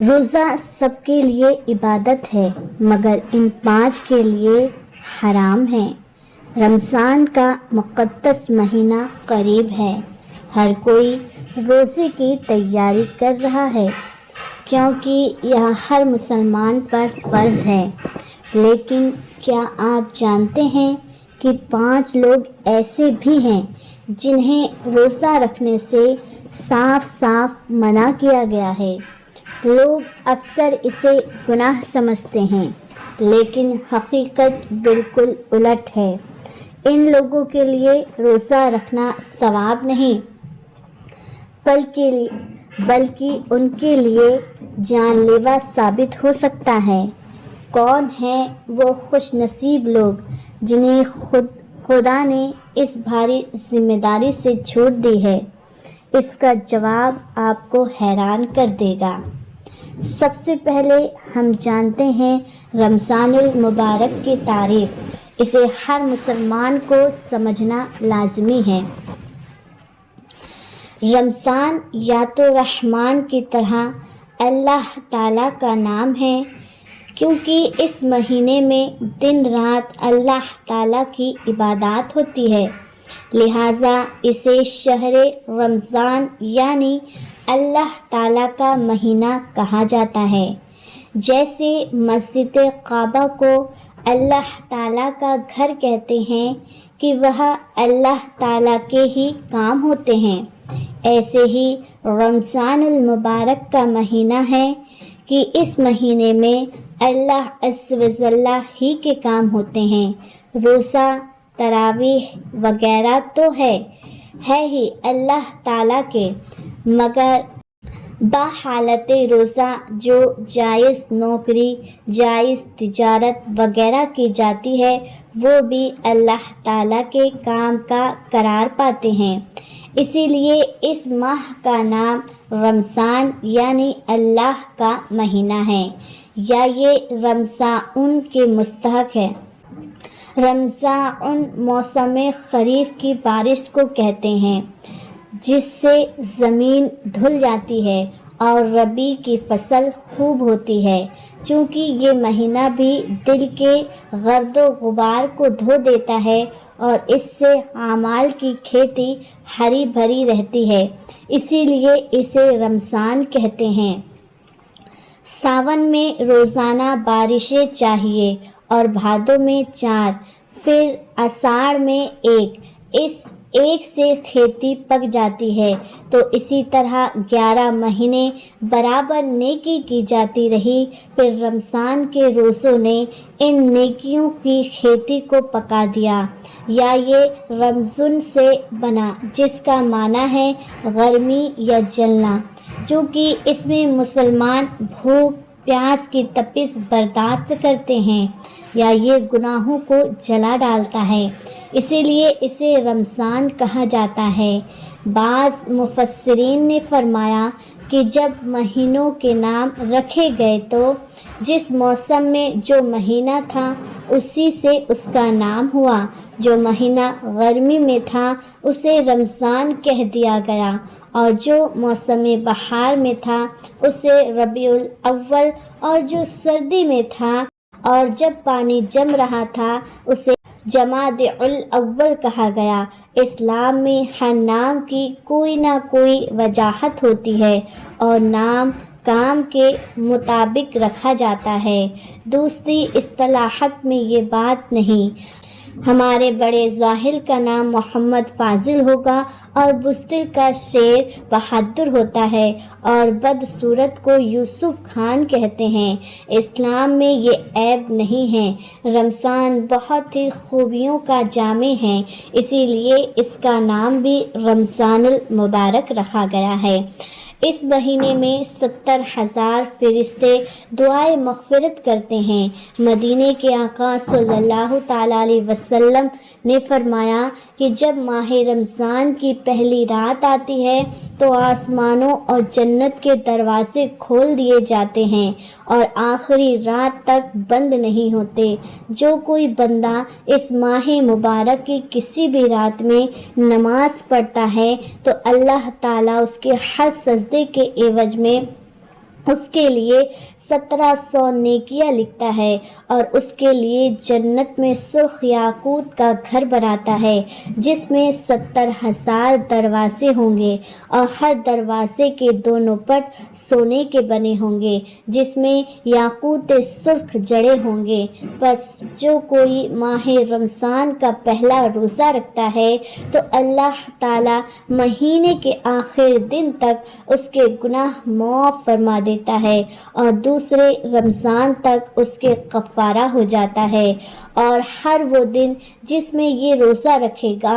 روزہ سب کے لیے عبادت ہے مگر ان 5 کے لیے حرام ہے۔ رمضان کا مقدس مہینہ قریب ہے۔ ہر کوئی روزے کی تیاری کر رہا ہے کیونکہ یہ ہر مسلمان پر فرض ہے۔ لیکن کیا آپ جانتے ہیں کہ 5 لوگ ایسے بھی ہیں جنہیں روزہ رکھنے سے صاف صاف منع کیا گیا ہے۔ لوگ اکثر اسے گناہ سمجھتے ہیں لیکن حقیقت بالکل الٹ ہے۔ ان لوگوں کے لیے روزہ رکھنا ثواب نہیں بلکہ ان کے لیے جان لیوا ثابت ہو سکتا ہے۔ کون ہیں وہ خوش نصیب لوگ جنہیں خدا نے اس بھاری ذمہ داری سے چھوٹ دی ہے؟ اس کا جواب آپ کو حیران کر دے گا۔ سب سے پہلے ہم جانتے ہیں رمضان المبارک کی تعریف۔ اسے ہر مسلمان کو سمجھنا لازمی ہے۔ رمضان یا تو رحمان کی طرح اللہ تعالیٰ کا نام ہے کیونکہ اس مہینے میں دن رات اللہ تعالیٰ کی عبادات ہوتی ہے، لہٰذا اسے شہر رمضان یعنی اللہ تعالیٰ کا مہینہ کہا جاتا ہے۔ جیسے مسجد کعبہ کو اللہ تعالیٰ کا گھر کہتے ہیں کہ وہ اللہ تعالیٰ کے ہی کام ہوتے ہیں، ایسے ہی رمضان المبارک کا مہینہ ہے کہ اس مہینے میں اللہ عز و جل ہی کے کام ہوتے ہیں۔ روزہ، تراویح وغیرہ تو ہے ہی اللہ تعالیٰ کے، مگر بحالت روزہ جو جائز نوکری، جائز تجارت وغیرہ کی جاتی ہے وہ بھی اللہ تعالیٰ کے کام کا قرار پاتے ہیں۔ اسی لیے اس ماہ کا نام رمضان یعنی اللہ کا مہینہ ہے، یا یہ رمضان کے مستحق ہے۔ رمضان موسم خریف کی بارش کو کہتے ہیں جس سے زمین دھل جاتی ہے اور ربیع کی فصل خوب ہوتی ہے۔ چونکہ یہ مہینہ بھی دل کے گرد و غبار کو دھو دیتا ہے اور اس سے اعمال کی کھیتی ہری بھری رہتی ہے، اسی لیے اسے رمضان کہتے ہیں۔ ساون میں روزانہ بارشیں چاہیے اور بھادو میں 4، پھر اساڑھ میں 1۔ اس 1 سے کھیتی پک جاتی ہے، تو اسی طرح 11 مہینے برابر نیکی کی جاتی رہی، پھر رمضان کے روزوں نے ان نیکیوں کی کھیتی کو پکا دیا۔ یا یہ رمضان سے بنا جس کا معنی ہے گرمی یا جلنا، چونکہ اس میں مسلمان بھوک پیاس کی تپش برداشت کرتے ہیں، یا یہ گناہوں کو جلا ڈالتا ہے، اسی لیے اسے رمضان کہا جاتا ہے۔ بعض مفسرین نے فرمایا کہ جب مہینوں کے نام رکھے گئے تو جس موسم میں جو مہینہ تھا اسی سے اس کا نام ہوا، جو مہینہ گرمی میں تھا اسے رمضان کہہ دیا گیا، اور جو موسم بہار میں تھا اسے ربیع الاول، اور جو سردی میں تھا اور جب پانی جم رہا تھا اسے جمادی الاول کہا گیا۔ اسلام میں ہر نام کی کوئی نہ کوئی وجاہت ہوتی ہے اور نام کام کے مطابق رکھا جاتا ہے، دوسری اصطلاحات میں یہ بات نہیں۔ ہمارے بڑے ظاہر کا نام محمد فاضل ہوگا اور بزدل کا شیر بہادر ہوتا ہے اور بدصورت کو یوسف خان کہتے ہیں۔ اسلام میں یہ عیب نہیں ہے۔ رمضان بہت ہی خوبیوں کا جامع ہے، اسی لیے اس کا نام بھی رمضان المبارک رکھا گیا ہے۔ اس مہینے میں 70,000 فرشتے دعائے مغفرت کرتے ہیں۔ مدینے کے آقا صلی اللہ تعالیٰ علیہ وسلم نے فرمایا کہ جب ماہ رمضان کی پہلی رات آتی ہے تو آسمانوں اور جنت کے دروازے کھول دیے جاتے ہیں اور آخری رات تک بند نہیں ہوتے۔ جو کوئی بندہ اس ماہ مبارک کی کسی بھی رات میں نماز پڑھتا ہے تو اللہ تعالیٰ اس کے ہر سجدے کے عوض میں اس کے لیے 1700 نیکیاں لکھتا ہے اور اس کے لیے جنت میں سرخ یاقوت کا گھر بناتا ہے جس میں 70,000 دروازے ہوں گے اور ہر دروازے کے دونوں پٹ سونے کے بنے ہوں گے جس میں یاقوت سرخ جڑے ہوں گے۔ بس جو کوئی ماہ رمضان کا پہلا روزہ رکھتا ہے تو اللہ تعالی مہینے کے آخر دن تک اس کے گناہ معاف فرما دیتا ہے اور دوسرے رمضان تک اس کے کفارہ ہو جاتا ہے، اور ہر وہ دن جس میں یہ روزہ رکھے گا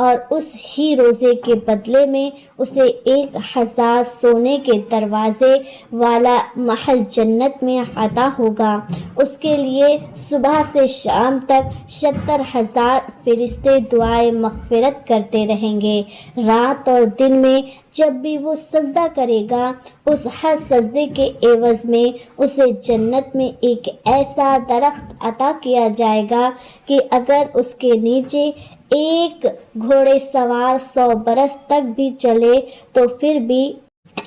اور اس ہی روزے کے بدلے میں اسے 1000 سونے کے دروازے والا محل جنت میں عطا ہوگا۔ اس کے لیے صبح سے شام تک 70,000 فرشتے دعائے مغفرت کرتے رہیں گے۔ رات اور دن میں جب بھی وہ سجدہ کرے گا اس ہر سجدے کے عوض میں اسے جنت میں ایک ایسا درخت عطا کیا جائے گا کہ اگر اس کے نیچے ایک گھوڑے سوار 100 برس تک بھی چلے تو پھر بھی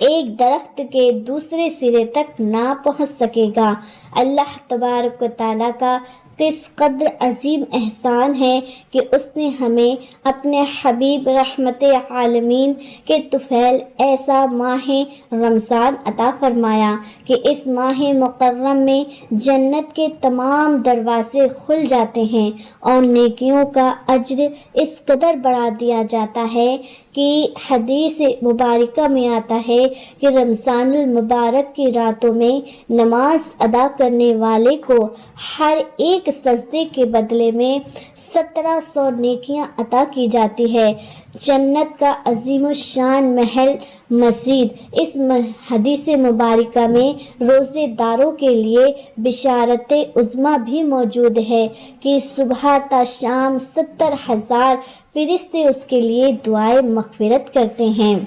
ایک درخت کے دوسرے سرے تک نہ پہنچ سکے گا۔ اللہ تبارک و تعالیٰ کا کس قدر عظیم احسان ہے کہ اس نے ہمیں اپنے حبیب رحمت عالمین کے طفیل ایسا ماہ رمضان عطا فرمایا کہ اس ماہ مکرم میں جنت کے تمام دروازے کھل جاتے ہیں اور نیکیوں کا اجر اس قدر بڑھا دیا جاتا ہے کہ حدیث مبارکہ میں آتا ہے کہ رمضان المبارک کی راتوں میں نماز ادا کرنے والے کو ہر ایک سجدے کے بدلے میں 1700 نیکیاں عطا کی جاتی ہے۔ جنت کا عظیم الشان محل مزید اس حدیث مبارکہ میں روزے داروں کے لیے بشارت عظمیٰ بھی موجود ہے کہ صبح تا شام 70,000 فرشتے اس کے لیے دعائے مغفرت کرتے ہیں۔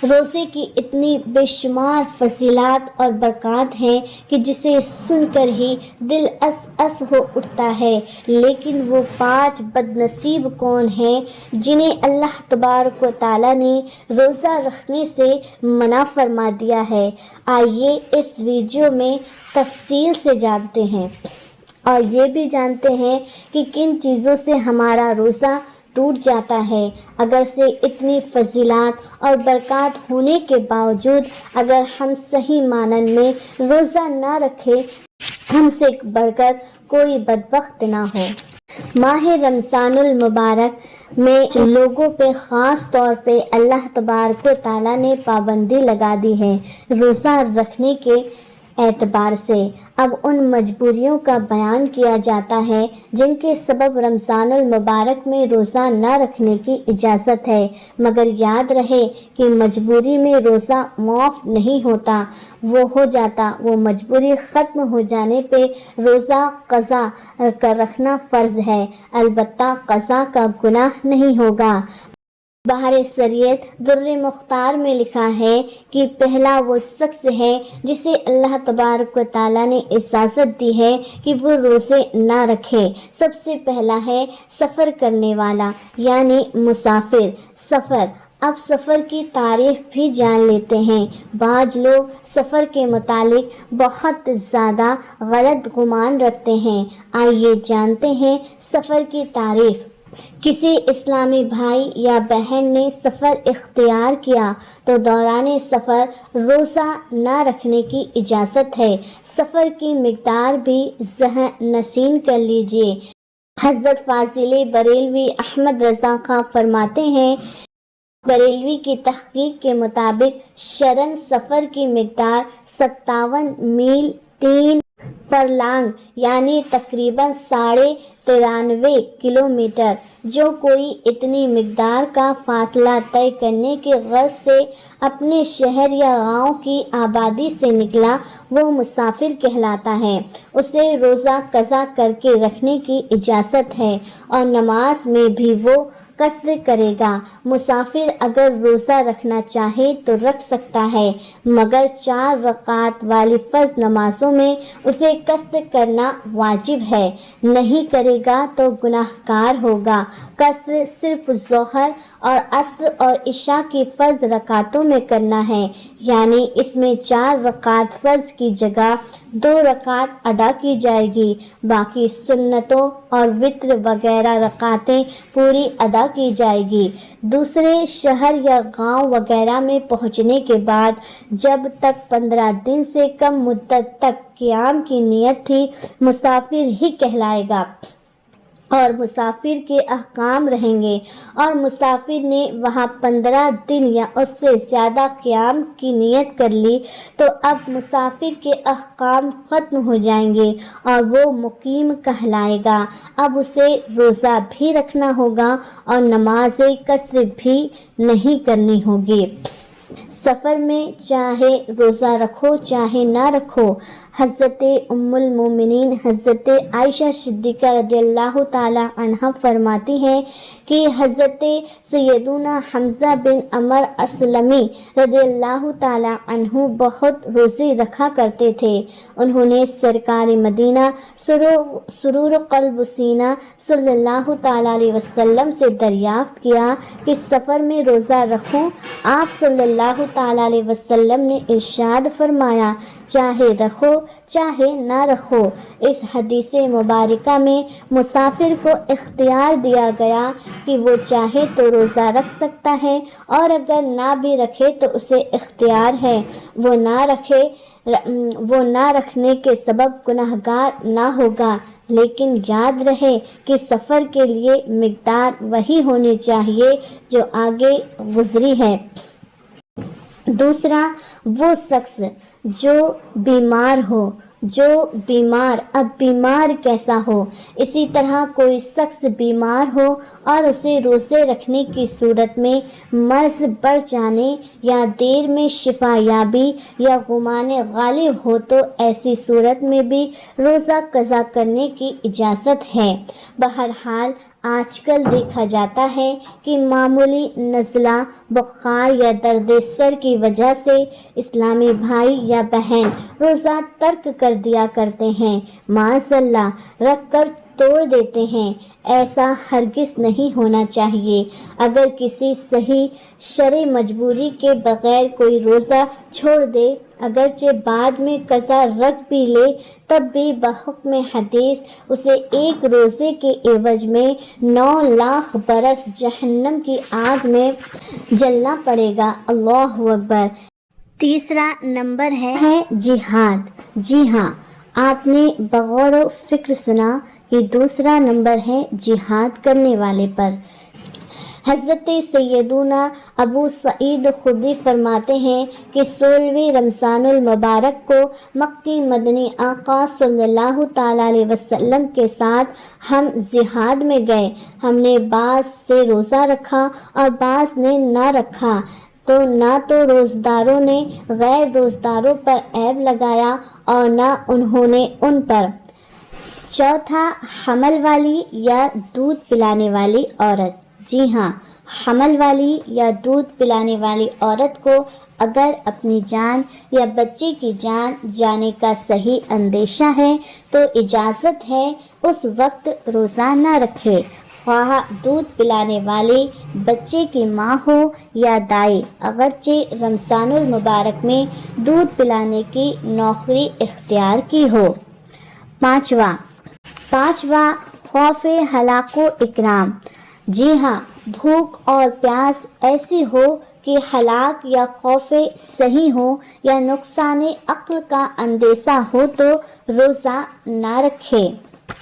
روزے کی اتنی بے شمار فضیلات اور برکات ہیں کہ جسے سن کر ہی دل اس ہو اٹھتا ہے، لیکن وہ 5 بد نصیب کون ہیں جنہیں اللہ تبارک و تعالیٰ نے روزہ رکھنے سے منع فرما دیا ہے؟ آئیے اس ویڈیو میں تفصیل سے جانتے ہیں اور یہ بھی جانتے ہیں کہ کن چیزوں سے ہمارا روزہ ٹوٹ جاتا ہے۔ اگر سے اتنی فضیلات اور برکات ہونے کے باوجود اگر ہم صحیح معنی میں روزہ نہ رکھیں، ہم سے بڑھ کر کوئی بدبخت نہ ہو۔ ماہ رمضان المبارک میں لوگوں پہ خاص طور پہ اللہ تبارک و تعالیٰ نے پابندی لگا دی ہے روزہ رکھنے کے اعتبار سے۔ اب ان مجبوریوں کا بیان کیا جاتا ہے جن کے سبب رمضان المبارک میں روزہ نہ رکھنے کی اجازت ہے، مگر یاد رہے کہ مجبوری میں روزہ معاف نہیں ہوتا، وہ ہو جاتا۔ وہ مجبوری ختم ہو جانے پہ روزہ قضا کر رکھنا فرض ہے، البتہ قضا کا گناہ نہیں ہوگا۔ بحر شریعت در مختار میں لکھا ہے کہ پہلا وہ شخص ہے جسے اللہ تبارک و تعالیٰ نے اجازت دی ہے کہ وہ روزے نہ رکھے۔ سب سے پہلا ہے سفر کرنے والا یعنی مسافر۔ سفر، اب سفر کی تعریف بھی جان لیتے ہیں۔ بعض لوگ سفر کے متعلق بہت زیادہ غلط گمان رکھتے ہیں۔ آئیے جانتے ہیں سفر کی تعریف۔ کسی اسلامی بھائی یا بہن نے سفر اختیار کیا تو دوران سفر روزہ نہ رکھنے کی اجازت ہے۔ سفر کی مقدار بھی ذہن نشین کر لیجئے۔ حضرت فاضل بریلوی احمد رضا خان فرماتے ہیں، بریلوی کی تحقیق کے مطابق شرعاً سفر کی مقدار 57 میل 3 فرلانگ یعنی تقریباً 93.5 کلومیٹر۔ جو کوئی اتنی مقدار کا فاصلہ طے کرنے کی غرض سے اپنے شہر یا گاؤں کی آبادی سے نکلا وہ مسافر کہلاتا ہے۔ اسے روزہ قضا کر کے رکھنے کی اجازت ہے اور نماز میں بھی وہ قصر کرے گا۔ مسافر اگر روزہ رکھنا چاہے تو رکھ سکتا ہے، مگر 4 رکعات والی فرض نمازوں میں اسے قصر کرنا واجب ہے، نہیں کرے گا تو گناہ گار ہوگا۔ قصر صرف ظہر اور عصر اور عشاء کی فرض رکعتوں میں کرنا ہے، یعنی اس میں 4 رکعت فرض کی جگہ 2 رکعت ادا کی جائے گی، باقی سنتوں اور وتر وغیرہ رکعتیں پوری ادا کی جائے گی۔ دوسرے شہر یا گاؤں وغیرہ میں پہنچنے کے بعد جب تک 15 دن سے کم مدت تک قیام کی نیت تھی، مسافر ہی کہلائے گا اور مسافر کے احکام رہیں گے، اور مسافر نے وہاں 15 دن یا اس سے زیادہ قیام کی نیت کر لی تو اب مسافر کے احکام ختم ہو جائیں گے اور وہ مقیم کہلائے گا۔ اب اسے روزہ بھی رکھنا ہوگا اور نماز قصر بھی نہیں کرنی ہوگی۔ سفر میں چاہے روزہ رکھو چاہے نہ رکھو۔ حضرت ام المومنین حضرت عائشہ صدیقہ رضی اللہ تعالی عنہ فرماتی ہیں کہ حضرت سیدنا حمزہ بن عمر اسلمی رضی اللہ تعالی عنہ بہت روزے رکھا کرتے تھے۔ انہوں نے سرکار مدینہ سرور قلب سینہ صلی اللہ تعالی علیہ وسلم سے دریافت کیا کہ سفر میں روزہ رکھوں؟ آپ صلی اللہ تعالی علیہ وسلم نے ارشاد فرمایا، چاہے رکھو چاہے نہ رکھو۔ اس حدیث مبارکہ میں مسافر کو اختیار دیا گیا کہ وہ چاہے تو روزہ رکھ سکتا ہے اور اگر نہ بھی رکھے تو اسے اختیار ہے، وہ نہ رکھنے کے سبب گناہگار نہ ہوگا، لیکن یاد رہے کہ سفر کے لیے مقدار وہی ہونی چاہیے جو آگے گزری ہے۔ دوسرا، وہ شخص جو بیمار ہو، اب بیمار کیسا ہو؟ اسی طرح کوئی شخص بیمار ہو اور اسے روزے رکھنے کی صورت میں مرض بڑھ جانے یا دیر میں شفا یابی یا غمان غالب ہو تو ایسی صورت میں بھی روزہ قضا کرنے کی اجازت ہے۔ بہرحال آج کل دیکھا جاتا ہے کہ معمولی نزلہ، بخار یا درد سر کی وجہ سے اسلامی بھائی یا بہن روزہ ترک کر دیا کرتے ہیں، معاذ اللہ رکھ کر توڑ دیتے ہیں۔ ایسا ہرگز نہیں ہونا چاہیے۔ اگر کسی صحیح شرعی مجبوری کے بغیر کوئی روزہ چھوڑ دے، اگرچہ بعد میں قضا رکھ بھی لے، تب بھی بحکم حدیث اسے ایک روزے کے عوض میں 9 لاکھ برس جہنم کی آگ میں جلنا پڑے گا۔ اللہ اکبر۔ تیسرا نمبر ہے جہاد۔ جی ہاں، آپ نے بغور و فکر سنا کہ دوسرا نمبر ہے جہاد کرنے والے پر۔ حضرت سیدنا ابو سعید خدری فرماتے ہیں کہ 16ویں رمضان المبارک کو مکی مدنی آقا صلی اللہ تعالی علیہ وسلم کے ساتھ ہم جہاد میں گئے۔ ہم نے بعض سے روزہ رکھا اور بعض نے نہ رکھا، تو نہ تو روزداروں نے غیر روزداروں پر عیب لگایا اور نہ انہوں نے ان پر۔ چوتھا، حمل والی یا دودھ پلانے والی عورت۔ جی ہاں، حمل والی یا دودھ پلانے والی عورت کو اگر اپنی جان یا بچے کی جان جانے کا صحیح اندیشہ ہے تو اجازت ہے اس وقت روزہ نہ رکھے، خواہ دودھ پلانے والی بچے کی ماں ہو یا دائی، اگرچہ رمضان المبارک میں دودھ پلانے کی نوکری اختیار کی ہو۔ پانچواں، خوف ہلاک و اکرام۔ جی ہاں، بھوک اور پیاس ایسی ہو کہ ہلاک یا خوف صحیح ہو یا نقصان عقل کا اندیشہ ہو تو روزہ نہ رکھے۔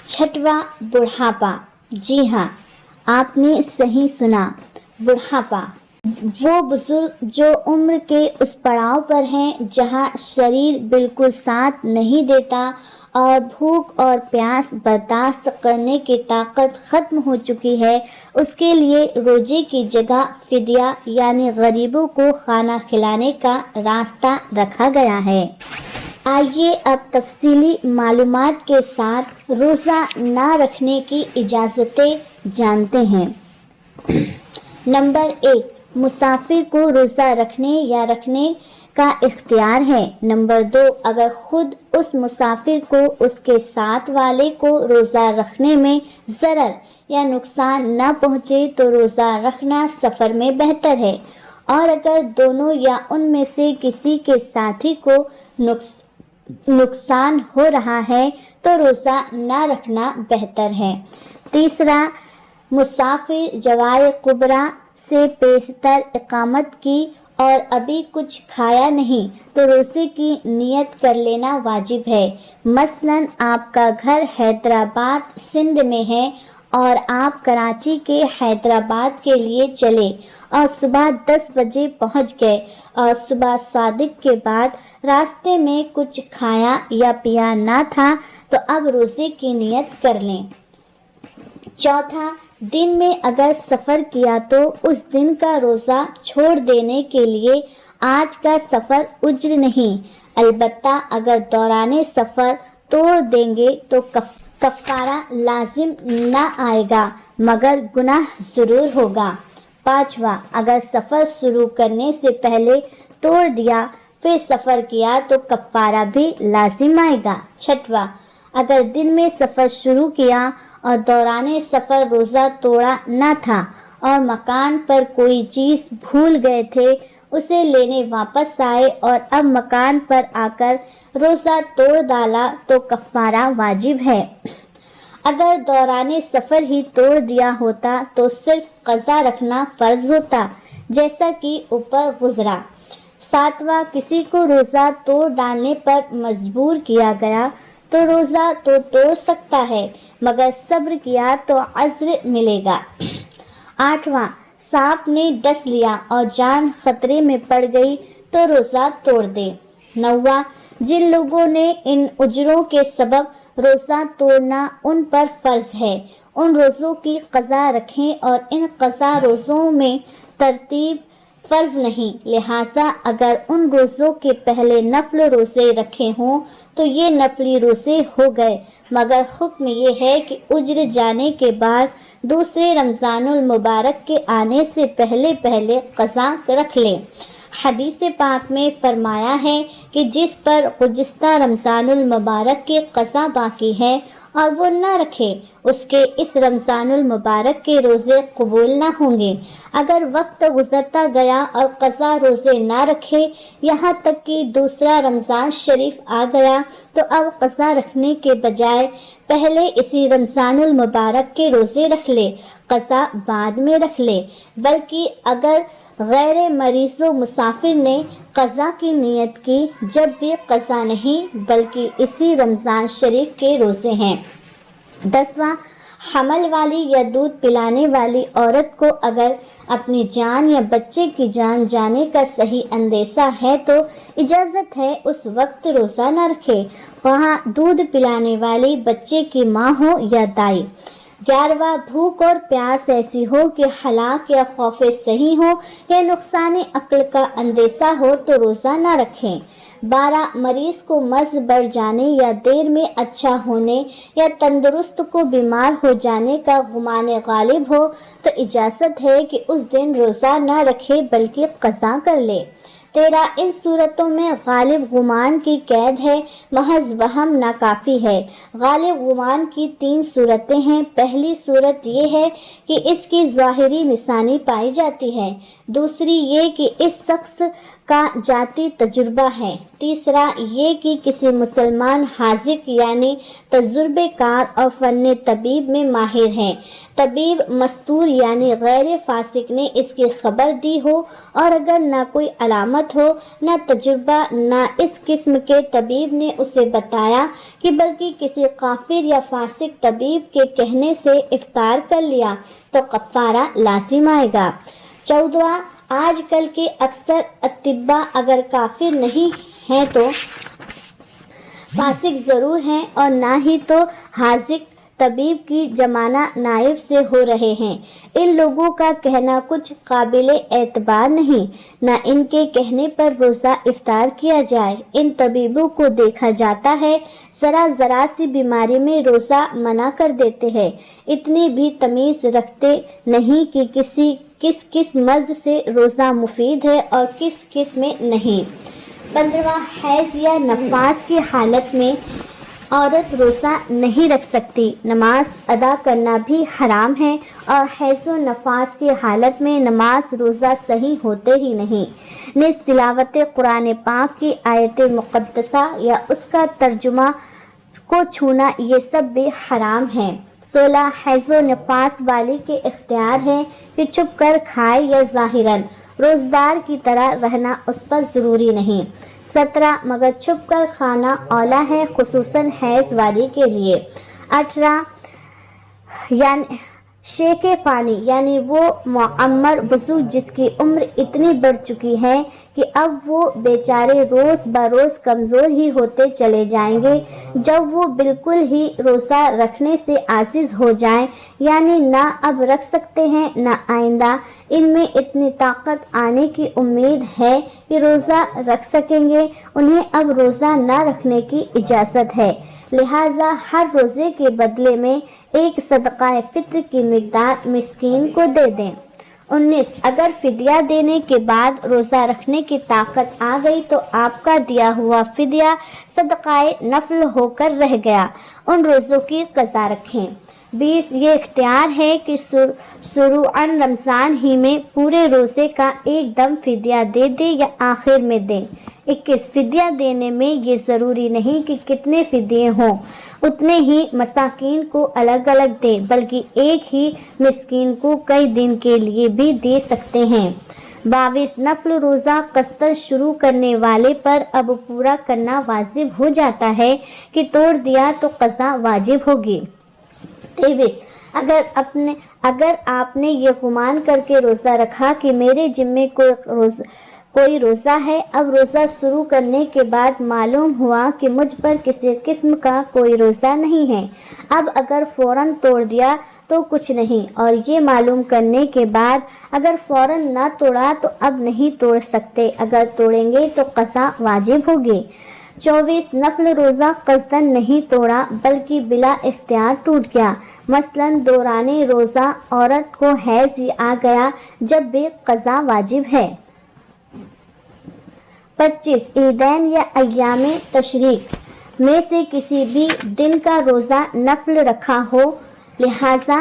چھٹواں، بڑھاپا۔ جی ہاں، آپ نے صحیح سنا، بڑھاپا۔ وہ بزرگ جو عمر کے اس پڑاؤ پر ہیں جہاں شریر بالکل ساتھ نہیں دیتا اور بھوک اور پیاس برداشت کرنے کی طاقت ختم ہو چکی ہے، اس کے لیے روزے کی جگہ فدیہ یعنی غریبوں کو کھانا کھلانے کا راستہ رکھا گیا ہے۔ آئیے اب تفصیلی معلومات کے ساتھ روزہ نہ رکھنے کی اجازتیں جانتے ہیں۔ نمبر 1، مسافر کو روزہ رکھنے یا رکھنے کا اختیار ہے۔ نمبر 2، اگر خود اس مسافر کو اس کے ساتھ والے کو روزہ رکھنے میں ضرر یا نقصان نہ پہنچے تو روزہ رکھنا سفر میں بہتر ہے، اور اگر دونوں یا ان میں سے کسی کے ساتھی کو نقصان ہو رہا ہے تو روزہ نہ رکھنا بہتر ہے۔ تیسرا، مسافر جوائے کبریٰ سے پیشتر اقامت کی اور ابھی کچھ کھایا نہیں تو روزے کی نیت کر لینا واجب ہے۔ مثلاً آپ کا گھر حیدرآباد سندھ میں ہے اور آپ کراچی کے حیدرآباد کے لیے چلے اور صبح 10 بجے پہنچ گئے اور صبح صادق کے بعد راستے میں کچھ کھایا یا پیا نہ تھا تو اب روزے کی نیت کر لیں۔ چوتھا، دن میں اگر سفر کیا تو اس دن کا روزہ چھوڑ دینے کے لیے آج کا سفر اجر نہیں، البتہ اگر دوران سفر توڑ دیں گے تو کفارہ لازم نہ آئے گا مگر گناہ ضرور ہوگا۔ پانچواں، اگر سفر شروع کرنے سے پہلے توڑ دیا پھر سفر کیا تو کفارہ بھی لازم آئے گا۔ چھٹواں، اگر دن میں سفر شروع کیا اور دوران سفر روزہ توڑا نہ تھا اور مکان پر کوئی چیز بھول گئے تھے، اسے لینے واپس آئے اور اب مکان پر آ کر روزہ توڑ ڈالا تو کفارہ واجب ہے۔ اگر دوران سفر ہی توڑ دیا ہوتا تو صرف قضا رکھنا فرض ہوتا، جیسا کہ اوپر گزرا۔ ساتواں، کسی کو روزہ توڑ ڈالنے پر مجبور کیا گیا تو روزہ تو توڑ سکتا ہے مگر صبر کیا تو اجر ملے گا۔ آٹھواں، سانپ نے ڈس لیا اور جان خطرے میں پڑ گئی تو روزہ توڑ دے۔ نواں، جن لوگوں نے ان اجروں کے سبب روزہ توڑنا ان پر فرض ہے، ان روزوں کی قضا رکھیں اور ان قضا روزوں میں ترتیب فرض نہیں، لہٰذا اگر ان روزوں کے پہلے نفل روزے رکھے ہوں تو یہ نفلی روزے ہو گئے، مگر حکم یہ ہے کہ اجر جانے کے بعد دوسرے رمضان المبارک کے آنے سے پہلے قضا رکھ لیں۔ حدیث پاک میں فرمایا ہے کہ جس پر گزشتہ رمضان المبارک کی قضا باقی ہے اور وہ نہ رکھے، اس کے اس رمضان المبارک کے روزے قبول نہ ہوں گے۔ اگر وقت گزرتا گیا اور قضا روزے نہ رکھے یہاں تک کہ دوسرا رمضان شریف آ گیا تو اب قضا رکھنے کے بجائے پہلے اسی رمضان المبارک کے روزے رکھ لے، قضا بعد میں رکھ لے۔ بلکہ اگر غیر مریض و مسافر نے قضا کی نیت کی، جب بھی قضا نہیں بلکہ اسی رمضان شریف کے روزے ہیں۔ 10واں، حمل والی یا دودھ پلانے والی عورت کو اگر اپنی جان یا بچے کی جان جانے کا صحیح اندیشہ ہے تو اجازت ہے اس وقت روزہ نہ رکھے، وہاں دودھ پلانے والی بچے کی ماں ہو یا دائی۔ 11واں، بھوک اور پیاس ایسی ہو کہ ہلاک یا خوف صحیح ہو یا نقصان عقل کا اندیشہ ہو تو روزہ نہ رکھیں۔ 12، مریض کو مرض بڑھ جانے یا دیر میں اچھا ہونے یا تندرست کو بیمار ہو جانے کا گمان غالب ہو تو اجازت ہے کہ اس دن روزہ نہ رکھے بلکہ قضا کر لے۔ 13، ان صورتوں میں غالب گمان کی قید ہے، محض وہم ناکافی ہے۔ غالب گمان کی 3 صورتیں ہیں۔ پہلی صورت یہ ہے کہ اس کی ظاہری نشانی پائی جاتی ہے، دوسری یہ کہ اس شخص کا ذاتی تجربہ ہے، تیسرا یہ کہ کسی مسلمان حاذق یعنی تجربے کار اور فن طبیب میں ماہر ہے، طبیب مستور یعنی غیر فاسق نے اس کی خبر دی ہو، اور اگر نہ کوئی علامت ہو، نہ تجربہ، نہ اس قسم کے طبیب نے اسے بتایا کہ بلکہ کسی کافر یا فاسق طبیب کے کہنے سے افطار کر لیا تو کفارہ لازم آئے گا۔ 14واں، آج کل کے اکثر اطباء اگر کافر نہیں ہیں تو فاسق ضرور ہیں اور نہ ہی تو حاذق طبیب کی زمانہ نائب سے ہو رہے ہیں۔ ان لوگوں کا کہنا کچھ قابل اعتبار نہیں، نہ ان کے کہنے پر روزہ افطار کیا جائے۔ ان طبیبوں کو دیکھا جاتا ہے ذرا سی بیماری میں روزہ منع کر دیتے ہیں، اتنی بھی تمیز رکھتے نہیں کہ کس مرض سے روزہ مفید ہے اور کس میں نہیں۔ 15واں، حیض یا نفاس کی حالت میں عورت روزہ نہیں رکھ سکتی، نماز ادا کرنا بھی حرام ہے، اور حیض و نفاس کی حالت میں نماز روزہ صحیح ہوتے ہی نہیں۔ نیز تلاوت قرآن پاک کی آیت مقدسہ یا اس کا ترجمہ کو چھونا، یہ سب بھی حرام ہے۔ 16، حیض و نفاس والی کے اختیار ہے کہ چھپ کر کھائے یا ظاہراً روزدار کی طرح رہنا اس پر ضروری نہیں۔ 17، مگر چھپ کر کھانا اولیٰ ہے، خصوصاً حیض والی کے لیے۔ 18، یعنی شیخ فانی، یعنی وہ معمر بزرگ جس کی عمر اتنی بڑھ چکی ہے کہ اب وہ بیچارے روز بروز کمزور ہی ہوتے چلے جائیں گے، جب وہ بالکل ہی روزہ رکھنے سے عاجز ہو جائیں، یعنی نہ اب رکھ سکتے ہیں نہ آئندہ ان میں اتنی طاقت آنے کی امید ہے کہ روزہ رکھ سکیں گے، انہیں اب روزہ نہ رکھنے کی اجازت ہے، لہٰذا ہر روزے کے بدلے میں ایک صدقہ فطر کی مقدار مسکین کو دے دیں۔ 19، اگر فدیہ دینے کے بعد روزہ رکھنے کی طاقت آ گئی تو آپ کا دیا ہوا فدیہ صدقہ نفل ہو کر رہ گیا، ان روزوں کی قضا رکھیں۔ 20، یہ اختیار ہے کہ شروعاً رمضان ہی میں پورے روزے کا ایک دم فدیہ دے دے یا آخر میں دے۔ 21، فدیہ دینے میں یہ ضروری نہیں کہ کتنے فدیے ہوں، اتنے ہی مساکین کو الگ الگ دیں، بلکہ ایک ہی مسکین کو کئی دن کے لیے بھی دے سکتے ہیں۔ 22، نفل روزہ قصداً شروع کرنے والے پر اب پورا کرنا واجب ہو جاتا ہے کہ توڑ دیا تو قضا واجب ہوگی۔ 23، اگر آپ نے یہ گمان کر کے روزہ رکھا کہ میرے ذمے کوئی روزہ ہے، اب روزہ شروع کرنے کے بعد معلوم ہوا کہ مجھ پر کسی قسم کا کوئی روزہ نہیں ہے، اب اگر فوراً توڑ دیا تو کچھ نہیں، اور یہ معلوم کرنے کے بعد اگر فوراً نہ توڑا تو اب نہیں توڑ سکتے، اگر توڑیں گے تو قضا واجب ہوگی۔ 24، نفل روزہ قصداً نہیں توڑا بلکہ بلا اختیار ٹوٹ گیا، مثلاً دوران روزہ عورت کو حیض آ گیا، جب بھی قضا واجب ہے۔ 25، عیدین یا ایام تشریق میں سے کسی بھی دن کا روزہ نفل رکھا ہو، لہٰذا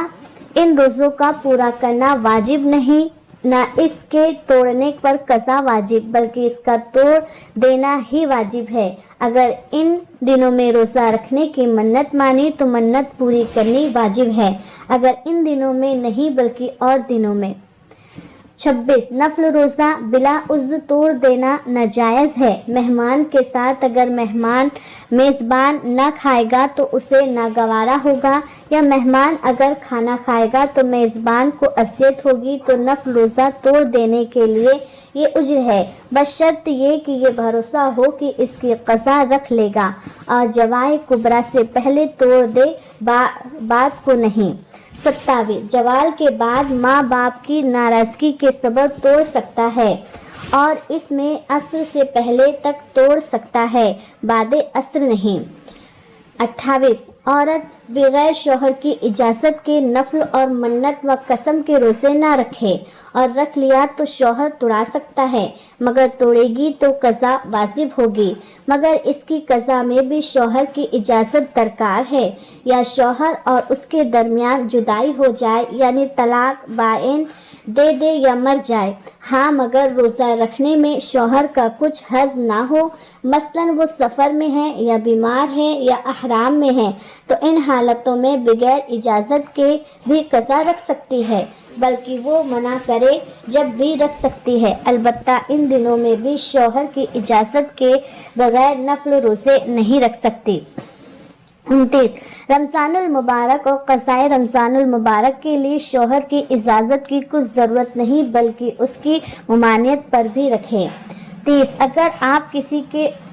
ان روزوں کا پورا کرنا واجب نہیں، نہ اس کے توڑنے پر قضا واجب، بلکہ اس کا توڑ دینا ہی واجب ہے۔ اگر ان دنوں میں روزہ رکھنے کی منت مانی تو منت پوری کرنی واجب ہے، اگر ان دنوں میں نہیں بلکہ اور دنوں میں۔ 26، نفل روزہ بلا عذر توڑ دینا ناجائز ہے۔ مہمان کے ساتھ اگر میزبان نہ کھائے گا تو اسے ناگوارا ہوگا، یا مہمان اگر کھانا کھائے گا تو میزبان کو اذیت ہوگی، تو نفل روزہ توڑ دینے کے لیے یہ عذر ہے، بشرط یہ کہ یہ بھروسہ ہو کہ اس کی قضا رکھ لے گا اور جوائے کبریٰ سے پہلے توڑ دے، بات کو نہیں۔ 27، زوال کے بعد ماں باپ کی ناراضگی کے سبب توڑ سکتا ہے، اور اس میں عصر سے پہلے تک توڑ سکتا ہے، بعد عصر نہیں۔ 28، عورت بغیر شوہر کی اجازت کے نفل اور منت و قسم کے روزے نہ رکھے، اور رکھ لیا تو شوہر توڑا سکتا ہے، مگر توڑے گی تو قضا واجب ہوگی، مگر اس کی قضا میں بھی شوہر کی اجازت درکار ہے، یا شوہر اور اس کے درمیان جدائی ہو جائے، یعنی طلاق بائن دے دے یا مر جائے۔ ہاں، مگر روزہ رکھنے میں شوہر کا کچھ حظ نہ ہو، مثلاً وہ سفر میں ہے یا بیمار ہے یا احرام میں ہے، تو ان حالتوں میں بغیر اجازت کے بھی قضا رکھ سکتی ہے، بلکہ وہ منع کرے جب بھی رکھ سکتی ہے، البتہ ان دنوں میں بھی شوہر کی اجازت کے بغیر نفل روزے نہیں رکھ سکتی۔ 29، رمضان المبارک اور قضائے رمضان المبارک کے لیے شوہر کی اجازت کی کچھ ضرورت نہیں، بلکہ اس کی ممانعت پر بھی رکھیں۔ 30، اگر آپ کسی کے